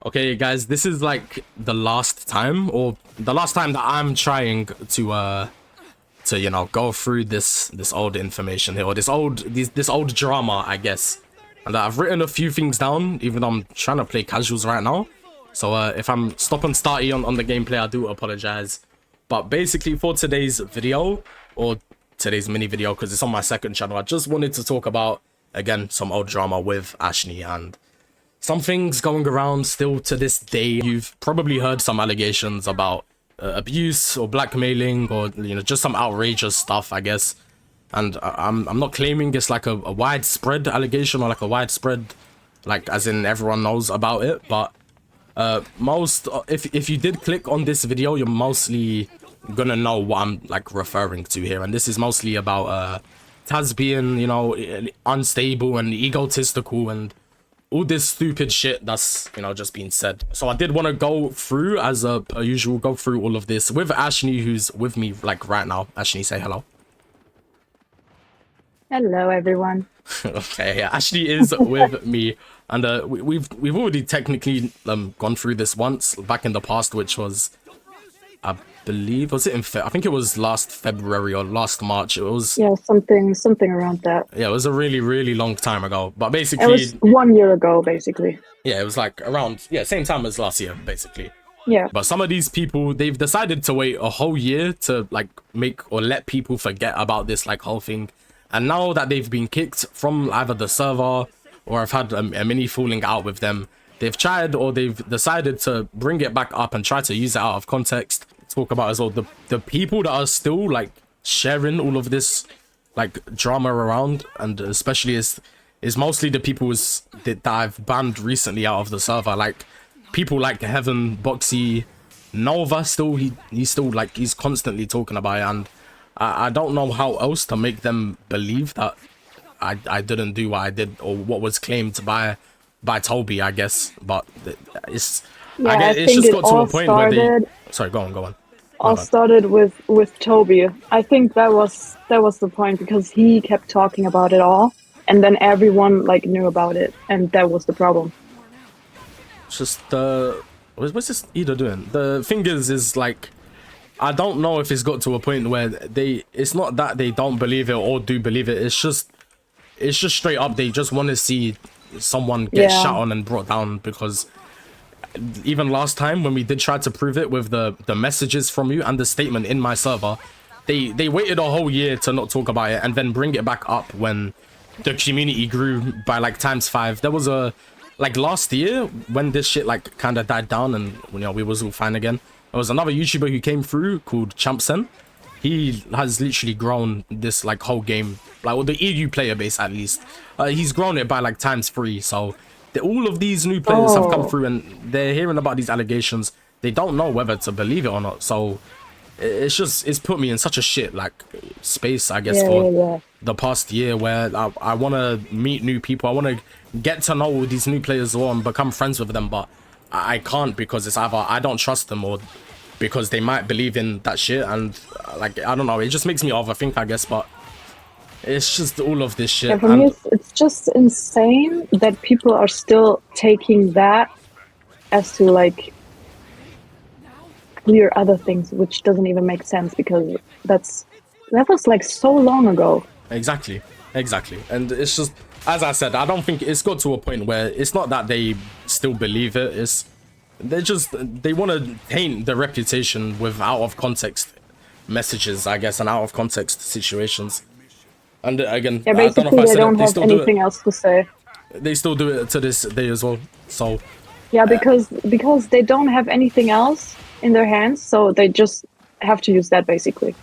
Okay, guys, this is like the last time, or the last time that I'm trying to go through this old information here, or this old drama, I guess. And I've written a few things down, even though I'm trying to play casuals right now. So if I'm stop and starty on the gameplay, I do apologize. But basically, for today's video, or today's mini video, because it's on my second channel, I just wanted to talk about again some old drama with Ashni and some things going around still to this day. You've probably heard some allegations about abuse or blackmailing, or just some outrageous stuff, I guess. And I'm not claiming it's like a widespread allegation, or like a widespread, like as in everyone knows about it, but if you did click on this video, you're mostly gonna know what I'm like referring to here. And this is mostly about Taz being unstable and egotistical and all this stupid shit that's just being said. So I did want to go through, as per usual, go through all of this with Ashni, who's with me like right now. Ashni, say hello. Hello, everyone. Okay, yeah, Ashni is with me, and we've already technically gone through this once back in the past, which was, I believe, was it in I think it was last February or last March. It was, yeah, something around that. Yeah, it was a really long time ago, but basically it was 1 year ago, basically. Yeah, it was like around, same time as last year, basically. Yeah. But some of these people, they've decided to wait a whole year to like make or let people forget about this like whole thing. And now that they've been kicked from either the server, or I've had a mini falling out with them, they've tried, or they've decided to bring it back up and try to use it out of context. Talk about as well the people that are still like sharing all of this like drama around, and especially is mostly the people that I've banned recently out of the server, like people like Heaven, Boxy, Nova. Still he's still like, he's constantly talking about it, and I don't know how else to make them believe that I didn't do what I did, or what was claimed by Toby, I guess. But it's, yeah, I guess it's just got to a point where they, sorry, go on. All started with Toby. I think that was the point, because he kept talking about it all, and then everyone like knew about it, and that was the problem. It's just what's this Ida doing? The thing is like, I don't know if it's got to a point where it's not that they don't believe it or do believe it. It's just straight up, they just want to see someone get shot on and brought down. Because even last time when we did try to prove it with the messages from you and the statement in my server, they waited a whole year to not talk about it and then bring it back up when the community grew by like ×5. There was a, like last year when this shit like kind of died down and we was all fine again, there was another YouTuber who came through called Champsen. He has literally grown this like whole game, like, well, the EU player base at least, he's grown it by like ×3. So all of these new players have come through, and they're hearing about these allegations. They don't know whether to believe it or not. So it's put me in such a shit like space, I guess, for the past year, where I want to meet new people. I want to get to know these new players and become friends with them, but I can't, because it's either I don't trust them, or because they might believe in that shit. And like, I don't know, it just makes me overthink, I guess. But it's just all of this shit. Yeah, for me, it's just insane that people are still taking that as to like clear other things, which doesn't even make sense, because that was like so long ago. Exactly. And it's just, as I said, I don't think it's got to a point where it's not that they still believe it. It's they want to taint the reputation with out of context messages, I guess, and out of context situations. And again, yeah, basically they don't have anything else to say. They still do it to this day as well. So yeah, because they don't have anything else in their hands, so they just have to use that basically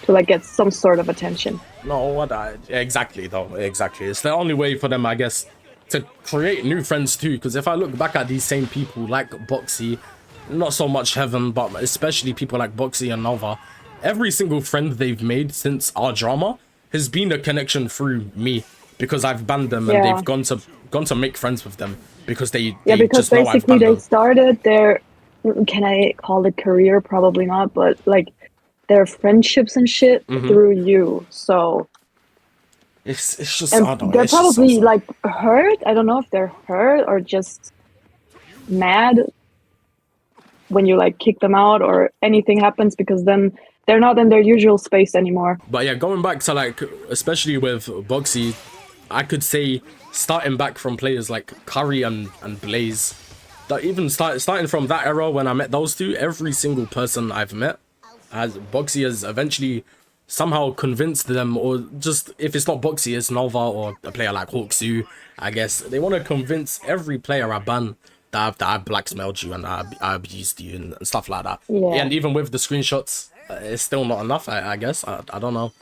to like get some sort of attention. No, exactly. It's the only way for them, I guess, to create new friends too. Because if I look back at these same people like Boxy, not so much Heaven, but especially people like Boxy and Nova, every single friend they've made since our drama has been a connection through me, because I've banned them, and they've gone to make friends with them because they because just know I've banned them. They started their, can I call it career? Probably not, but like their friendships and shit through you. So it's just, and I don't know, they're it's just probably so like hurt. I don't know if they're hurt or just mad when you like kick them out or anything happens, because then they're not in their usual space anymore. But yeah, going back to like, especially with Boxy, I could say starting back from players like Curry and Blaze, that even starting from that era when I met those two, every single person I've met has Boxy has eventually somehow convinced them, or just if it's not Boxy, it's Nova or a player like Hawksu. I guess they want to convince every player I ban that I blacksmailed you and I abused you and stuff like that. Yeah. And even with the screenshots, it's still not enough. I guess I don't know,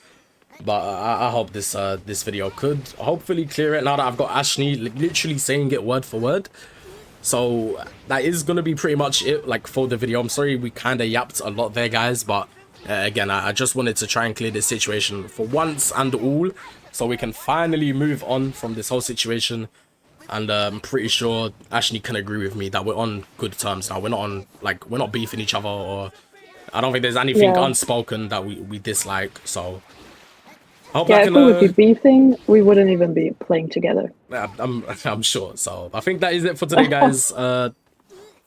but I hope this this video could hopefully clear it. Now that I've got Ashni literally saying it word for word. So that is gonna be pretty much it, like, for the video. I'm sorry we kind of yapped a lot there, guys, but again, I just wanted to try and clear this situation for once and all, so we can finally move on from this whole situation. And I'm pretty sure Ashni can agree with me that we're on good terms now. We're not beefing each other, or I don't think there's anything unspoken that we dislike. So I hope if we would be beefing, we wouldn't even be playing together. I'm sure. So I think that is it for today, guys.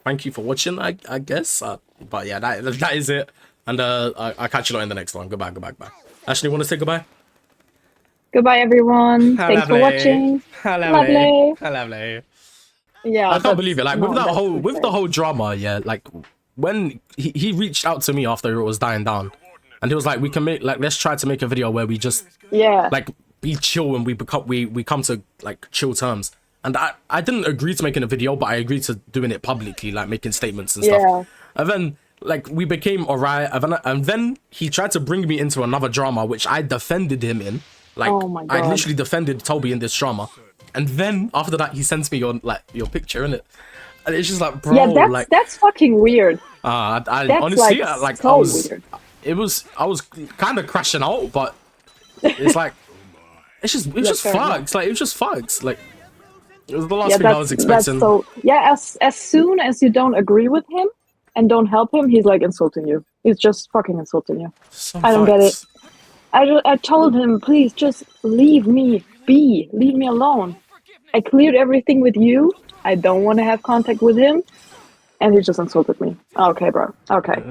Thank you for watching, I guess. But yeah, that is it. And I'll catch you lot in the next one. Goodbye. Ashni, want to say goodbye? Goodbye, everyone. Thanks for watching. Lovely. Yeah, I can't believe it. Like, with the whole drama, yeah, like when he reached out to me after it was dying down, and he was like, we can make, like, let's try to make a video where we just like be chill and we come to like chill terms. And I didn't agree to making a video, but I agreed to doing it publicly, like making statements and stuff. And then like we became alright, and then he tried to bring me into another drama, which I defended him in. Like, oh my God. I literally defended Toby in this drama, and then after that he sends me your picture in it, and it's just like, bro, that's fucking weird. I honestly like so weird. I was kind of crashing out, but it's like it just fucks. Like, it was just fucks. Like, it was the last thing I was expecting. So as soon as you don't agree with him and don't help him, he's like insulting you. He's just fucking insulting you. I don't get it. I told him, please just leave me be. Leave me alone. I cleared everything with you. I don't want to have contact with him. And he just insulted me. Okay, bro. Okay.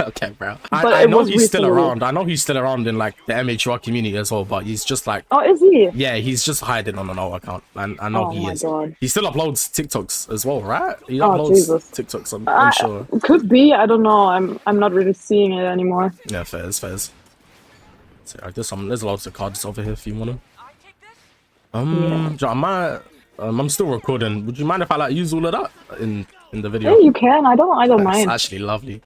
Okay, bro. I know he's still around. I know he's still around in like the MHR community as well, but he's just like... Oh, is he? Yeah, he's just hiding on an old account. And I know he is. God. He still uploads TikToks as well, right? He uploads TikToks, I'm sure. Could be. I don't know. I'm not really seeing it anymore. Yeah, fairs. So I guess there's lots of cards over here if you want to. I'm still recording. Would you mind if I like use all of that in the video? Yeah, you can. I don't mind. That's actually lovely.